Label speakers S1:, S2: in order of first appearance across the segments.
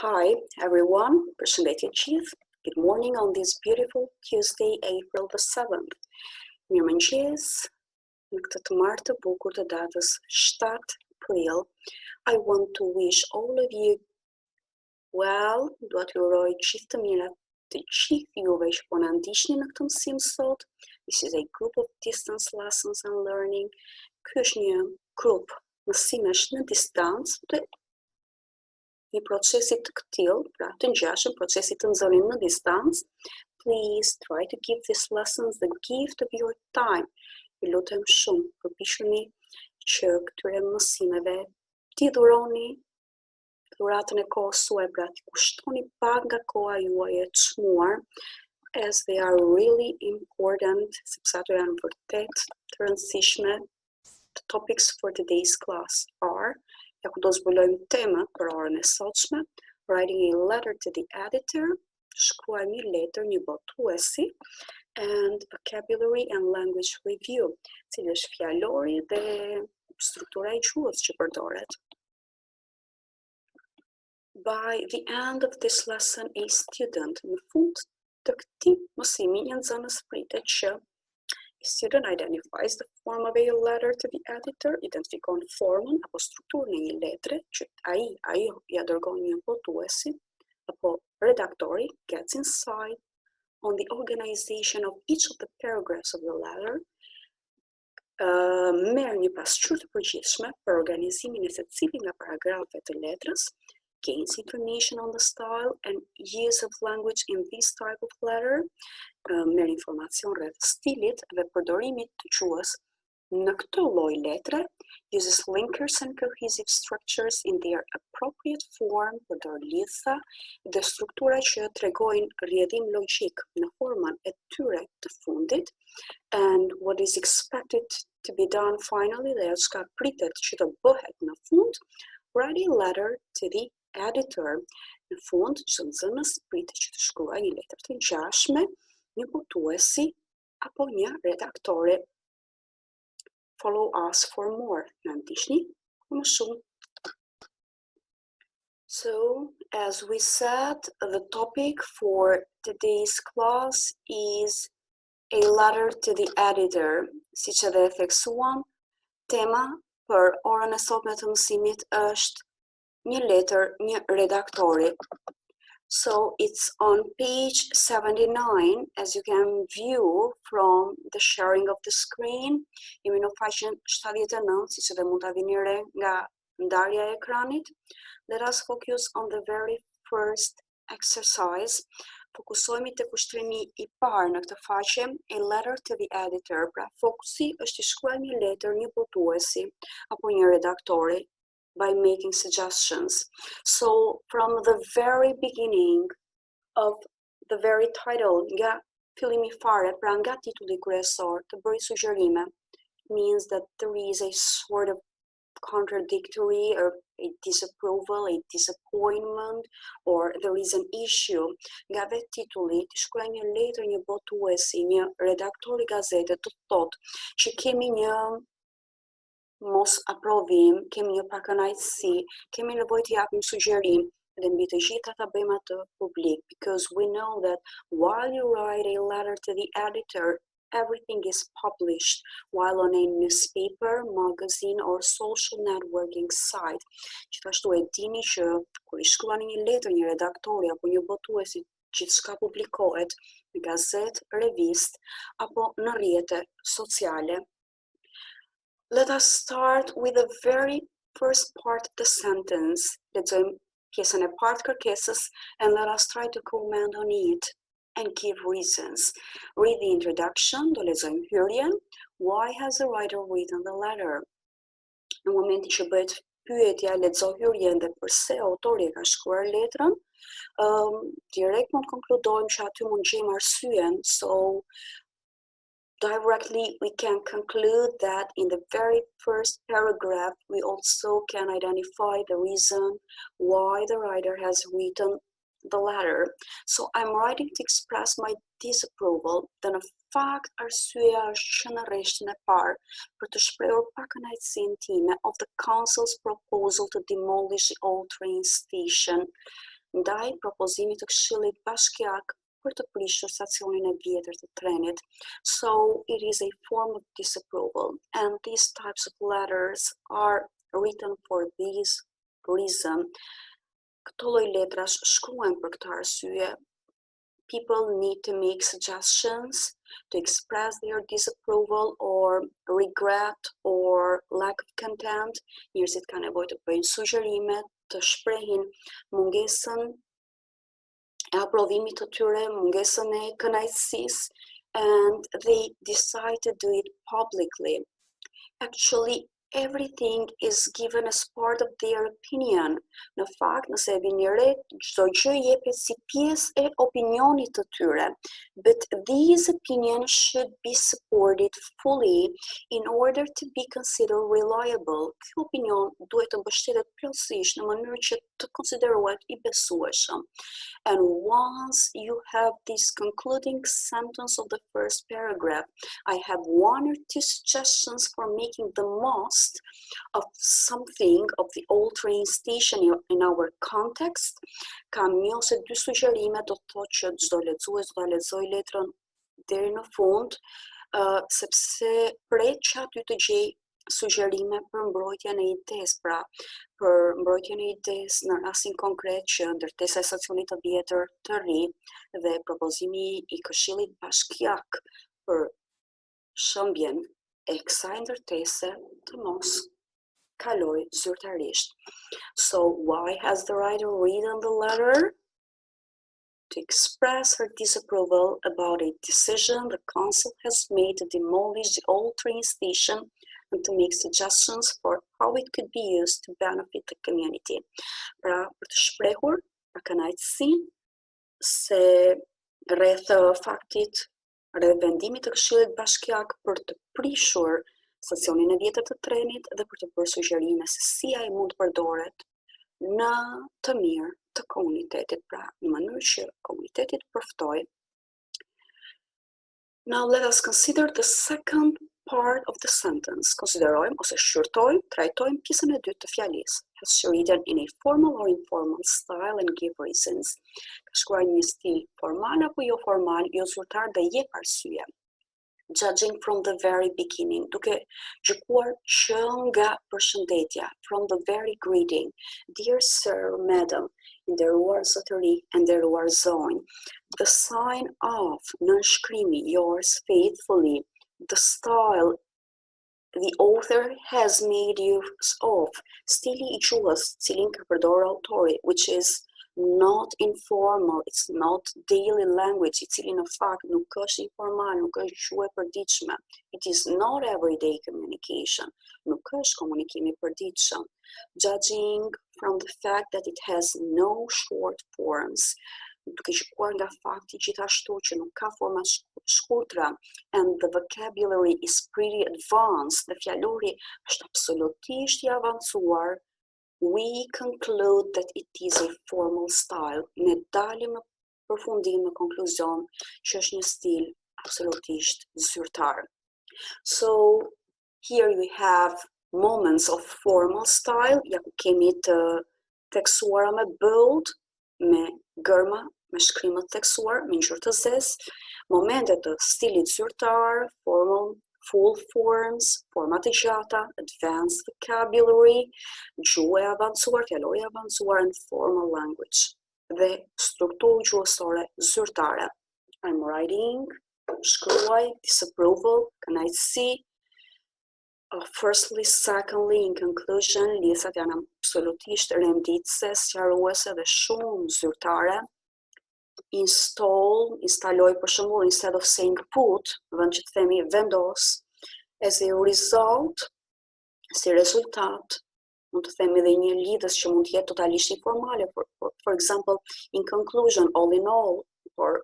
S1: Hi everyone, përshëndetje gjithë. Good morning on this beautiful Tuesday, April the 7th. Mirëmëngjes në këtë të martë të bukur të datës 7 prill. I want to wish all of you well. Dua t'ju uroj gjithë të mirat të gjithë juve që po na ndiqni në këtë mësim sot. This is a group of distance lessons and learning. Ky është një grup mësimesh në distancë të një procesi të këtill, pra të ngjashëm procesit të nxënit në distancë. Please try to give these lessons the gift of your time. Ju lutem shumë, përpiquni që këtyre mësimeve t'i dhuroni dhuratën e kohës suaj, pra t'i kushtoni pak nga koha juaj e çmuar, as they are really important, sepse ato janë vërtet të rëndësishme. The topics for today's class are: ja ku do zbulojmë temën për orën e sotshme, writing a letter to the editor, shkruaj një letër një botuesi, and vocabulary and language review, cili është fjalori dhe struktura e gjuhës që përdoret. By the end of this lesson, a student, në fund të këtij mësimi, një nxënës pritet që student identifies the form of a letter to the editor, identifikon formën apo strukturën e një letre që ajo ja dërgon një botuesi, apo redaktori gets insight on the organization of each of the paragraphs of the letter, merr një pasqyrë të përgjithshme për organizimin e secilit nga paragrafet të letrës, gains information on the style and use of language in this type of letter, merr informacion rreth stilit dhe përdorimit të gjuhës në këtë lloj letre, uses linkers and cohesive structures in their appropriate form, përdor lidhsa dhe struktura që tregojnë rrjedhim logjik në formën e tyre të fundit, and what is expected to be done finally, dhe ajo çka pritet që të bëhet në fund, write a letter to the editor. Në fund, çdo nxënës pritet që të shkruajë një letër të ngjashme, një botuesi apo një redaktore. Follow us for more. Na ndiqni më shumë. So, as we said, the topic for today's class is a letter to the editor. Siç edhe e theksuam, tema për orën e sotme të mësimit është një letër një redaktori. So it's on page 79, as you can view from the sharing of the screen. Jemi në faqen 79, siç edhe mund ta vini re nga ndarja e ekranit. Let us focus on the very first exercise. Fokusohemi te ushtrimi i parë në këtë faqe, a letter to the editor. Pra fokusi është të shkruajmë një letër një botuesi apo një redaktori, by making suggestions. So from the very beginning of the very title, nga fillimi fare, pra nga titulli kryesor, të bëri sugjerime, means that there is a sort of contradictory or a disapproval, a disappointment, or there is an issue. Nga vetë titulli, të shkruaj një letër një botuesi, një redaktor i gazetet të thotë që kemi një mos aprovim, kemi një pakënaqësi, kemi nevojë të japim sugjerim dhe mbi të gjitha ta bëjmë atë publik, because we know that while you write a letter to the editor, everything is published, while on a newspaper, magazine or social networking site. Gjithashtu e dini që kur i shkruani një letër një redaktori apo një botuesi, gjithçka publikohet në gazetë, revistë apo në rrjete sociale. Let us start with the very first part of the sentence. Lexojmë pjesën e parë të kërkesës, and let us try to comment on it and give reasons. Read the introduction, do lexojmë hyrjen. Why has the writer written the letter? Në momentin që bëhet pyetja, lexo hyrjen dhe pse autori ka shkruar letrën, direkt mund konkludojmë që aty mund gjejmë arsyen, so directly we can conclude that in the very first paragraph we also can identify the reason why the writer has written the letter. So I'm writing to express my disapproval, dhe në fakt arsyeja është që në rreshtën e parë për të shprehur pakënaqësinë time of the council's proposal to demolish the old train station. ndaj propozimit të Këshillit Bashkiak për të prishur stacionin e vjetër të trenit. So it is a form of disapproval, and these types of letters are written for this reason. Këto lloj letrash shkruhen për këtë arsye. People need to make suggestions to express their disapproval or regret or lack of content. Njerëzit kanë nevojë të bëjnë sugjerime, të shprehin mungesën e aprovimit të tyre, mungesën e kënaqësisë, and they decide to do it publicly. Actually, everything is given as part of their opinion. Në fakt, nëse e vini re, çdo gjë jepet si pjesë e opinionit të tyre. But these opinions should be supported fully in order to be considered reliable. Ky opinion duhet të mbështetet plotësisht në mënyrë që të konsiderohet I besueshëm. And once you have this concluding sentence of the first paragraph, I have one or two suggestions for making the most of something of the old train station in our context. Kam një ose dy sugjerime, do të thotë që çdo lexues do ta lexojë letrën deri në fund, sepse pret që aty të gjej sugjerime për mbrojtjen e idesë, pra për mbrojtjen e idesë në rastin konkret që ndërtesa e stacionit të vjetër të ri dhe propozimi I Këshillit Bashkiak për shëmbjen e kësaj ndërtese të mos kaloj zyrtarisht. So why has the writer written the letter? To express her disapproval about a decision the council has made to demolish the old train station and to make suggestions for how it could be used to benefit the community. Pra, për të shprehur për kënaqësinë se rreth faktit, rreth vendimit të Këshillit Bashkiak për të prishur stacionin e vjetër të trenit dhe për të bërë sugjerime se si ai mund të përdoret në të mirë të komunitetit, pra në mënyrë që komuniteti të përftojë. Now let us consider the second part of the sentence. Konsiderojmë ose shqyrtojmë, trajtojmë pjesën e dytë të fjalisë. Has she written in a formal or informal style and give reasons? Ka shkruar një stil formal apo jo formal, jo zyrtar dhe jep arsye. Judging from the very beginning, duke gjykuar që nga përshëndetja, from the very greeting, dear sir, madam, nderuar zotëri, nderuar zonjë, the sign of nënshkrimi, yours faithfully, the style the author has made use of, stili I gjuhës, cilin ka përdorur autori, which is not informal, it's not daily language, I cili në fakt nuk është informal, nuk është gjuhë e përditshme. It is not everyday communication, nuk është komunikim I përditshëm. Judging from the fact that it has no short forms, duke gjykuar nga fakti gjithashtu që nuk ka forma shkurtra, and the vocabulary is pretty advanced, dhe fjalori është absolutisht I avancuar, we conclude that it is a formal style. Ne dalim në përfundim, në konkluzion, që është një stil absolutisht zyrtar. So here we have moments of formal style, ja ku kemi të tekstuara me bold, me gërma, me shkrimë të tekstuar, me ngjyrë të zezë, momente të stilit zyrtar, formal, full forms, forma të gjata, advanced vocabulary, gjuhë e avancuar, fjalori avancuar, and formal language, dhe strukturë gjuhësore zyrtare. I'm writing, shkruaj, disapproval, kënaqësi, firstly, secondly, in conclusion, lisat janë absolutisht renditëse, sqaruese dhe shumë zyrtare. Instaloj për shembull, instead of saying put, vend që të themi vendos, as a result, si rezultat, mund të themi dhe një lidhës që mund të jetë totalisht informale, for example, in conclusion, all in all, por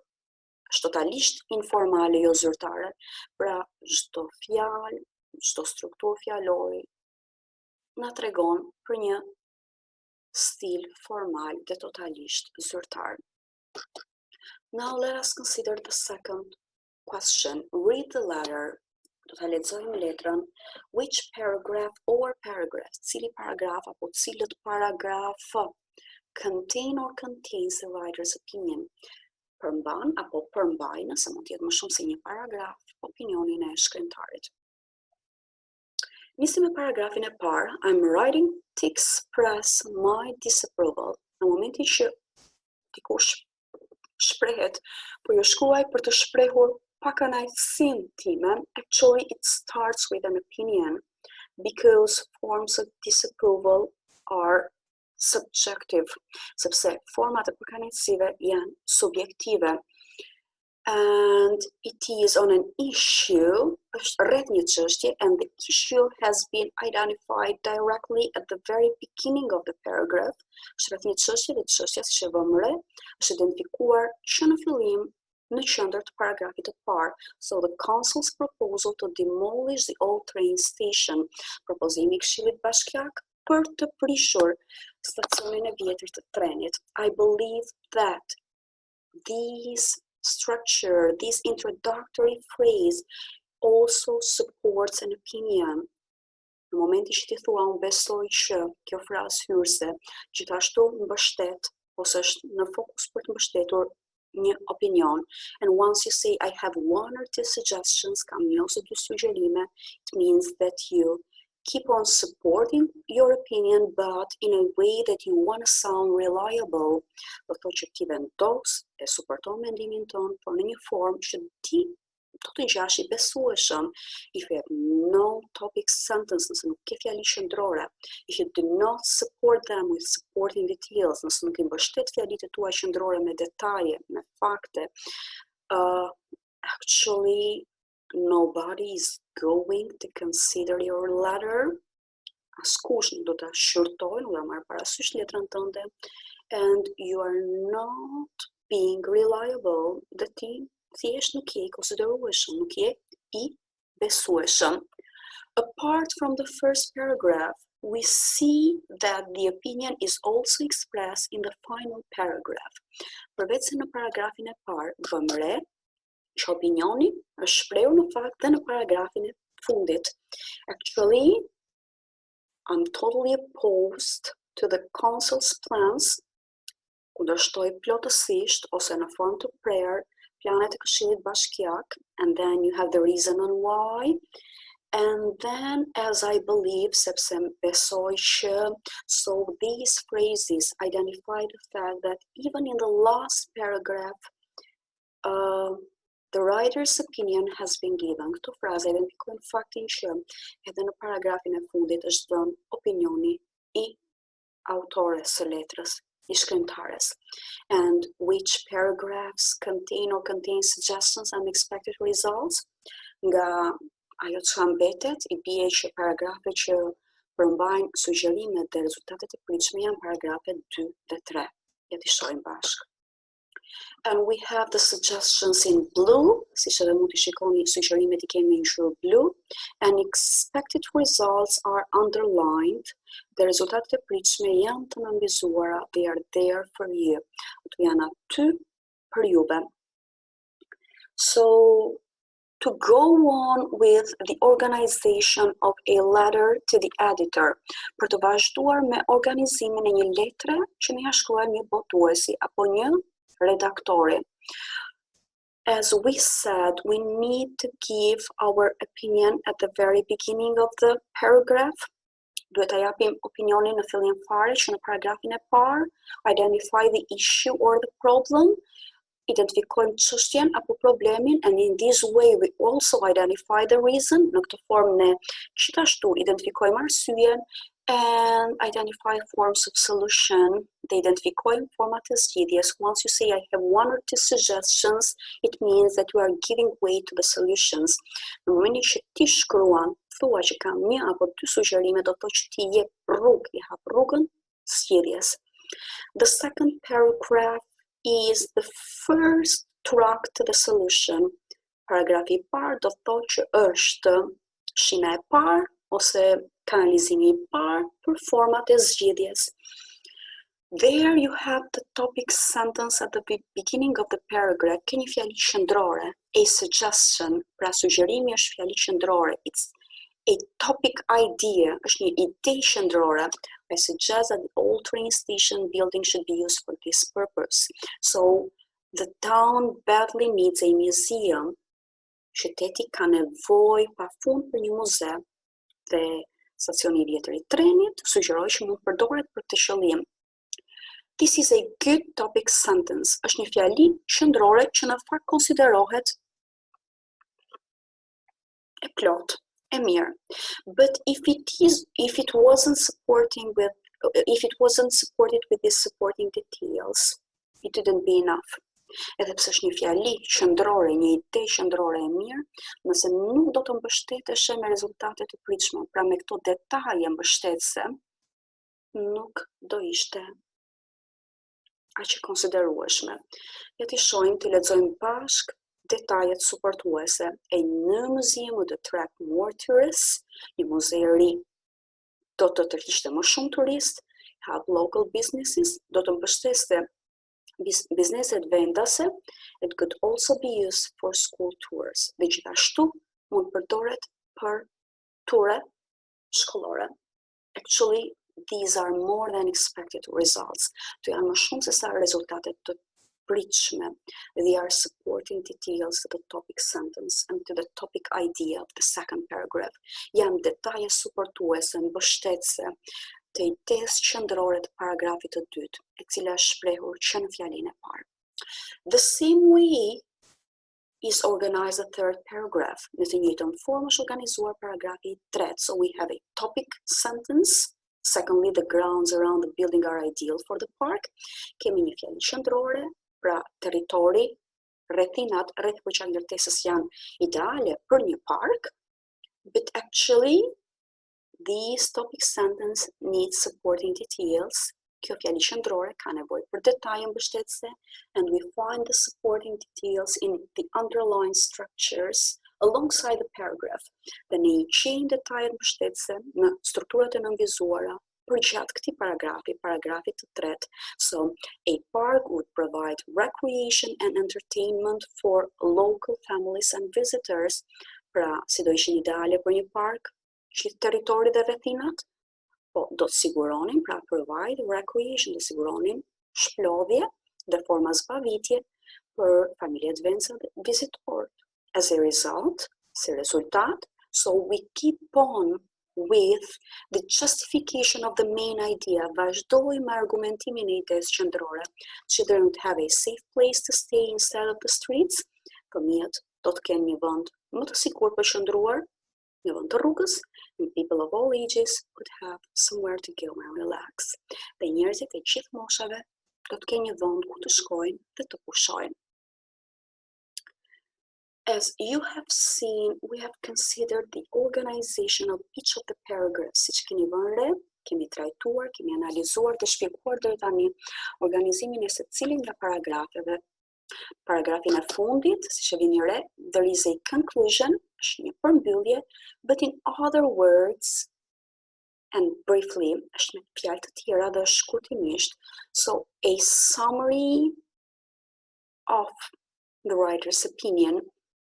S1: është totalisht informale, jo zyrtare, pra çdo fjalë, çdo strukturë fjalori na tregon për një stil formal dhe totalisht zyrtar. Now let us consider the second question. Read the letter. Do ta lexojmë letrën. Which paragraph or paragraphs? Cili paragraf apo cilët paragrafë contain or contains the writer's opinion. Përmban apo përmbaj, nëse mund të jetë më shumë se një paragraf, opinionin e shkrimtarit. Nisim me paragrafin e parë. I'm writing to express my disapproval. Në momentin që dikush shprehet, po ju shkruaj për të shprehur pakënaqësinë time, actually it starts with an opinion because forms of disapproval are subjective, sepse format e pakënaqësive janë subjektive. And it is on an issue, është rreth një çështje, and the issue has been identified directly at the very beginning of the paragraph. Është rreth një çështje dhe çështja, siç e vëmë re, është identifikuar që në fillim në qendër të paragrafit të parë. So the council's proposal to demolish the old train station, propozimi I Këshillit Bashkiak për të prishur stacionin e vjetër të trenit. I believe that this introductory phrase also supports an opinion. Në momentin që ti thua unë besoj që kjo frazë hyrëse gjithashtu mbështet ose është në fokus për të mbështetur një opinion. And once you say I have one or two suggestions, kam një ose dy sugjerime, it means that you keep on supporting your opinion, but in a way that you want to sound reliable. Do të thotë që ti vendos e suporton mendimin tonë, por në një formë që ti do të ngjash I besueshëm. If you have no topic sentence, nëse nuk ke fjali qendrore, if you do not support them with supporting details, nëse nuk I mbështet fjalitë tua qendrore me detaje, me fakte, actually nobody is going to consider your letter. Askush nuk do ta shqyrtojë, nuk do marrë parasysh letrën tënde, and you are not being reliable. Dhe ti thjesht nuk je I konsiderueshëm, nuk je I besueshëm. Apart from the first paragraph, we see that the opinion is also expressed in the final paragraph. Përveç se në paragrafin e parë vëmë re që opinioni është shprehur në fakt dhe në paragrafin e fundit. Actually, I'm totally opposed to the council's plans, kundërshtoj plotësisht ose në formë të prerë planet e Këshillit Bashkiak, and then you have the reason on why. And then, as I believe, sepse besoj që, so these phrases identify the fact that even in the last paragraph, the writer's opinion has been given. Këto fraza identifikojnë faktin që edhe në paragrafin e fundit është dhënë opinioni I autores së letrës, I shkrimtares. And which paragraphs contain or contain suggestions and expected results? Nga ajo që mbetet, I bie që paragrafe që përmbajnë sugjerimet dhe rezultatet e pritshme janë paragrafe 2 dhe 3. Ja t'i shohim bashkë. And we have the suggestions in blue, siç edhe mund t'i shikoni sugjerimet I kemi në ngjyrë blu, and expected results are underlined. Dhe rezultatet e pritshme janë të nënvizuara, they are there for you. Ato janë aty për juve. So, to go on with the organization of a letter to the editor, për të vazhduar me organizimin e një letre që më ia shkruan një botuesi apo një redaktori. As we said, we need to give our opinion at the very beginning of the paragraph. Duhet ta japim opinionin në fillim fare që në paragrafin e parë, identify the issue or the problem, identifikojmë çështjen apo problemin, and in this way we also identify the reason. Në këtë formë ne gjithashtu identifikojmë arsyeën and identify forms of solution. Dhe identifikojmë format e zgjidhjes. Once you say I have one or two suggestions, it means that you are giving way to the solutions. Në momentin që ti shkruan, thua që kam një apo dy sugjerime, do të thotë që ti jep rrugë, I hap rrugën zgjidhjes. The second paragraph is the first track to the solution. Paragrafi I parë do të thotë që është shina e parë ose kanalizimi I parë për format e zgjidhjes. There you have the topic sentence at the beginning of the paragraph. Ke një fjali qendrore, a suggestion, pra sugjerimi është fjali qendrore. It's a topic idea, është një ide qendrore. I suggest that the old train station building should be used for this purpose. So the town badly needs a museum. Qyteti ka nevojë pafund për një muze dhe stacioni i vjetër i trenit sugjeroj që mund përdoret për këtë qëllim. This is a good topic sentence. Është një fjali qendrore që në fakt konsiderohet e plot, e mirë. But if it wasn't supported with these supporting details, it wouldn't be enough. Edhe pse është një fjali qendrore, një ide qendrore e mirë, nëse nuk do të mbështeteshe me rezultate të pritshme, pra me këto detaje mbështetëse, nuk do ishte aq e konsiderueshme. Le të shohim, të lexojmë bashk detajet suportuese. A new museum would attract more tourists. Një muze i ri do të tërhiqte më shumë turist. Help local businesses, do të mbështeste bizneset vendase. It could also be used for school tours. Dhe gjithashtu mund përdoret për ture shkollore. Actually, these are more than expected results. Të janë më shumë se sa rezultatet të pritshme. They are supporting details to the topic sentence and to the topic idea of the second paragraph. Janë detaje suportuese, mbështetëse të idesë qendrore të paragrafit të dytë, e cila është shprehur që në fjalinë e parë. The same way is organized the third paragraph. Në të njëjtën formë është organizuar paragrafi i tretë. So we have a topic sentence. Secondly, the grounds around the building are ideal for the park. Kemi një fjalë qendrore, pra territori, rrethinat rreth përqendërtesës janë ideale për një park, but actually these topic sentence needs supporting details. Kjo fjali qendrore ka nevojë për detaje mbështetëse, and we find the supporting details in the underlying structures alongside the paragraph. Dhe ne I gjejmë detajet mbështetëse në strukturat e nënvizuara përgjatë këtij paragrafit të tretë. So, a park would provide recreation and entertainment for local families and visitors. Pra, si do ishin ideale për një park, gjithë territori dhe rrethinat, po do të siguronin, pra provide recreation, do siguronin shplodhje dhe forma zbavitje për familjet venca dhe vizitorët. As a result, si rezultat, so we keep on with the justification of the main idea. Vazhdojmë me argumentimin e idesë qendrore. Children would have a safe place to stay instead of the streets. Fëmijët do të kenë një vend më të sigurt për qëndruar, një vend të rrugës, and people of all ages would have somewhere to go and relax. Dhe njerëzit e gjithë moshave do të kenë një vend ku të shkojnë dhe të pushojnë. As you have seen, we have considered the organization of each of the paragraphs. Siç keni vënë re, kemi trajtuar, kemi analizuar dhe shpjeguar deri tani organizimin e secilin nga paragrafeve. Paragrafin e fundit, siç e vini re, there is a conclusion, është një përmbyllje, but in other words, and briefly, është me fjalë të tjera dhe shkurtimisht, so a summary of the writer's opinion,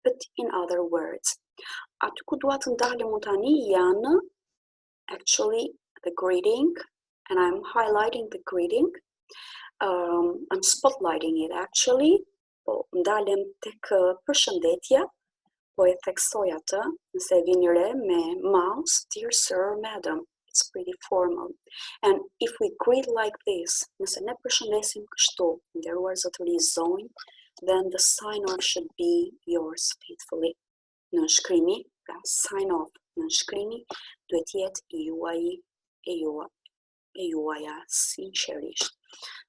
S1: but in other words. Aty ku dua të ndalem unë tani janë actually the greeting, and I'm highlighting the greeting. I'm spotlighting it actually. Po ndalem tek përshëndetja, po e theksoj atë, nëse vini re me mouse, dear sir, madam. It's pretty formal. And if we greet like this, nëse ne përshëndesim kështu, nderuar zotëri zonjë, then the sign-off should be yours faithfully. Në shkrimi, pra sign-off në shkrimi, duhet jetë e juaja sinqerisht.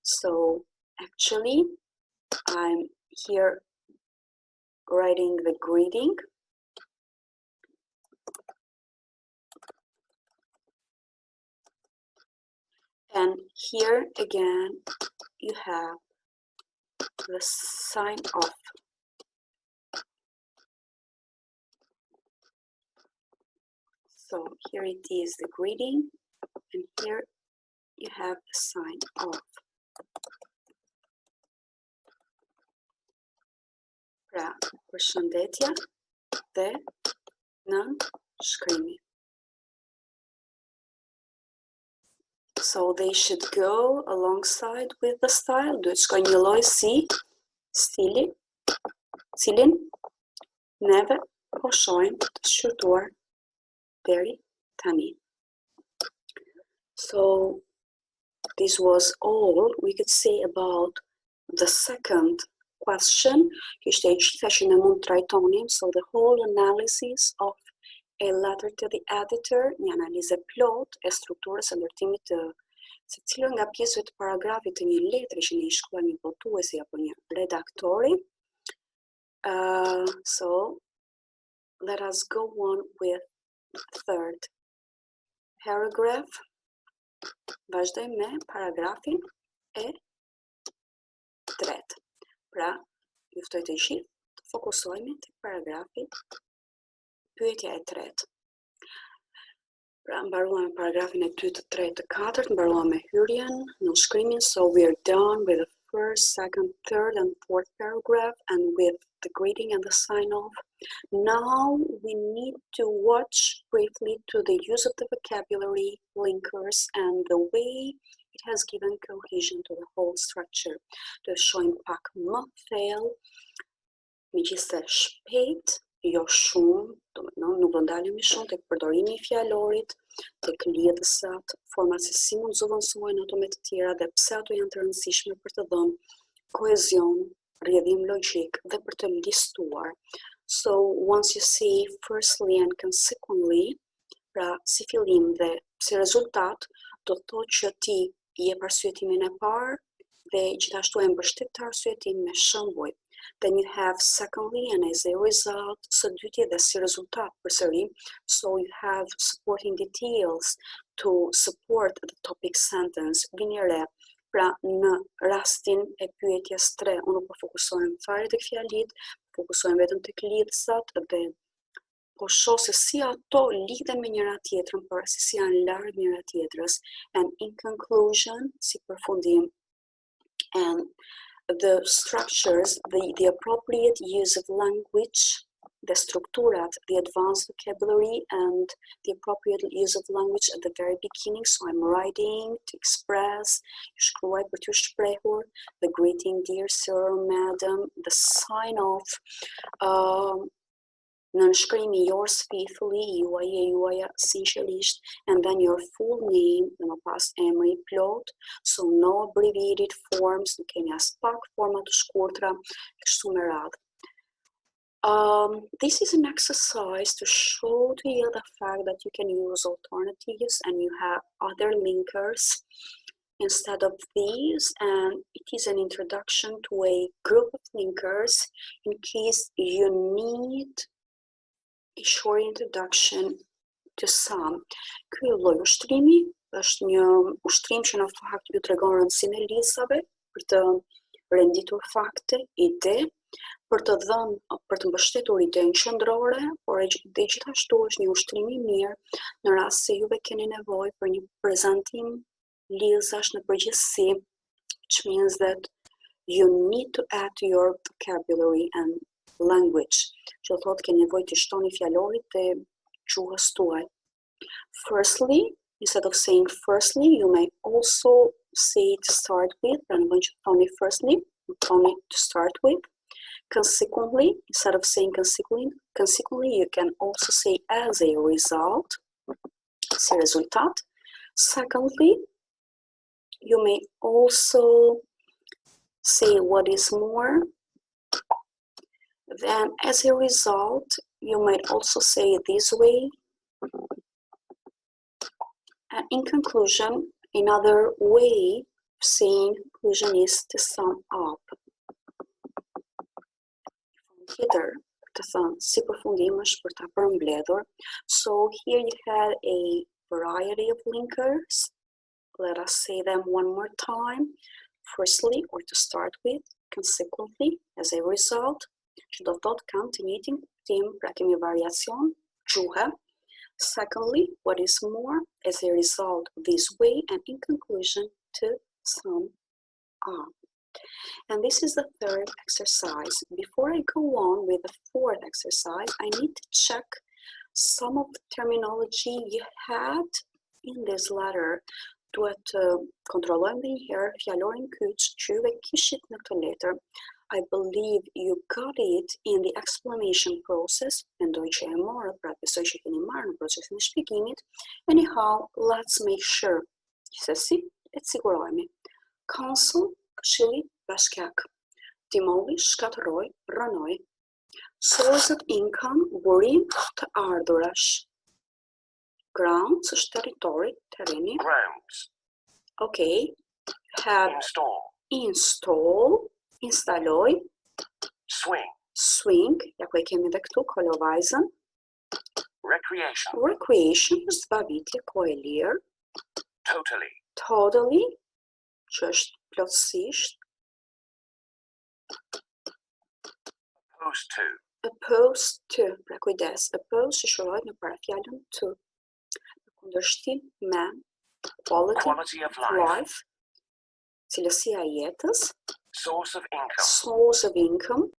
S1: So, actually, I'm here writing the greeting. And here again, you have the sign off. So here it is, the greeting, and here you have the sign off. Pra, përshëndetja dhe në shkrimi. So they should go alongside with the style. Duhet shkojnë një lloj si stili, cilin neve po shohim të shqyrtuar deri tani. So this was all we could say about the second question. Ishte e gjitha që ne mund trajtonim, so the whole analysis of a letter to the editor, një analizë plot e strukturës së ndërtimit të secilën nga pjesëve të paragrafit të një letre që ne i shkruajmë një votuesi apo një redaktori. So let us go on with third paragraph. Vazhdojmë me paragrafin e tretë. Pra, ju ftoj të gjithë të fokusohemi tek paragrafi pyetja e tretë. Pra, mbaruam paragrafin e 2, të 3, të 4, mbaruam me hyrjen, nënshkrimin, so we are done with the first, second, third and fourth paragraph and with the greeting and the sign off. Now we need to watch briefly to the use of the vocabulary, linkers and the way it has given cohesion to the whole structure. Të shohim pak më thellë, megjithëse shpejt, jo shumë, domethënë nuk do ndalemi shumë tek përdorimi i fjalorit, tek lidhësat, format se si mund zëvendësohen ato me të tjera dhe pse ato janë të rëndësishme për të dhënë kohezion, rrjedhim logjik dhe për të listuar. So once you see firstly and consequently, pra si fillim dhe si rezultat, do të thotë që ti i jep arsyetimin e parë dhe gjithashtu e mbështet të arsyetim me shembuj. Then you have secondly and as a result, së dyti dhe si rezultat përsëri, so you have supporting details to support the topic sentence. Vini re, pra në rastin e pyetjes 3, unë po fokusohem fare tek fjalit, fokusohem vetëm tek lidhësat dhe po shoh se si ato lidhen me njëra tjetrën, por si janë larg njëra tjetrës. And in conclusion, si përfundim, and the structures, the appropriate use of language, the strukturat, the advanced vocabulary, and the appropriate use of language at the very beginning. So I'm writing to express, shkruaj për t'ju shprehur, the greeting, dear sir, madam, the sign off, nënshkrimi yours faithfully, juaja sinqerisht, and then your full name, dhe më pas emri plot, so no abbreviated forms, nuk kemi as pak forma të shkurtra, kështu me radhë. This is an exercise to show to you the fact that you can use alternatives and you have other linkers instead of these, and it is an introduction to a group of linkers in case you need a short introduction to some. Ky lloj ushtrimi është një ushtrim që në fakt ju tregon rëndësinë e lidhësave për të renditur fakte, ide, për të dhënë, për të mbështetur idenë qendrore, por dhe gjithashtu është një ushtrim i mirë në rast se juve keni nevojë për një prezantim lidhësash në përgjithësi, which means that you need to add to your vocabulary and language, që thotë keni nevojë të shtoni fjalorit dhe gjuhës tuaj. Firstly, instead of saying firstly, you may also say to start with, pra në vend që thoni firstly, thoni to start with. Consequently, instead of saying consequently, you can also say as a result, si rezultat. Secondly, you may also say what is more. Then, as a result, you might also say it this way. And in conclusion, another way of saying conclusion is to sum up. Tjetër, të thënë, si përfundim është për ta përmbledhur. So here you have a variety of linkers. Let us say them one more time. Firstly, or to start with, consequently, as a result, që do thotë kanë të njëjtin kuptim, pra kemi variacion, gjuhë. Secondly, what is more, as a result this way, and in conclusion, to sum up. And this is the third exercise. Before I go on with the fourth exercise, I need to check some of the terminology you had in this letter. duhet të kontrollojmë edhe një herë fjalorin kyç që juve kishit në këtë letër. I believe you got it in the explanation process. Mendoj që e morët, pra besoj që keni marrë në procesin e shpjegimit. Anyhow, let's make sure. Gjithsesi, le të sigurohemi. Council, këshilli bashkiak. Timolli, shkatërroj, rënoj. Source of income, burim të ardhurash. Grounds është territori, terreni.
S2: Grounds.
S1: Okay. Have install, instaloj. Swing, ja ku e kemi dhe këtu, kolovajzën. Recreation është zbavitje, kohë e lirë. Totally, që është plotësisht. Opposed to, pra kujdes, opposed që shërohet në parafjalën to. Kundërshtim me quality of life, cilësia e jetës. Source of income.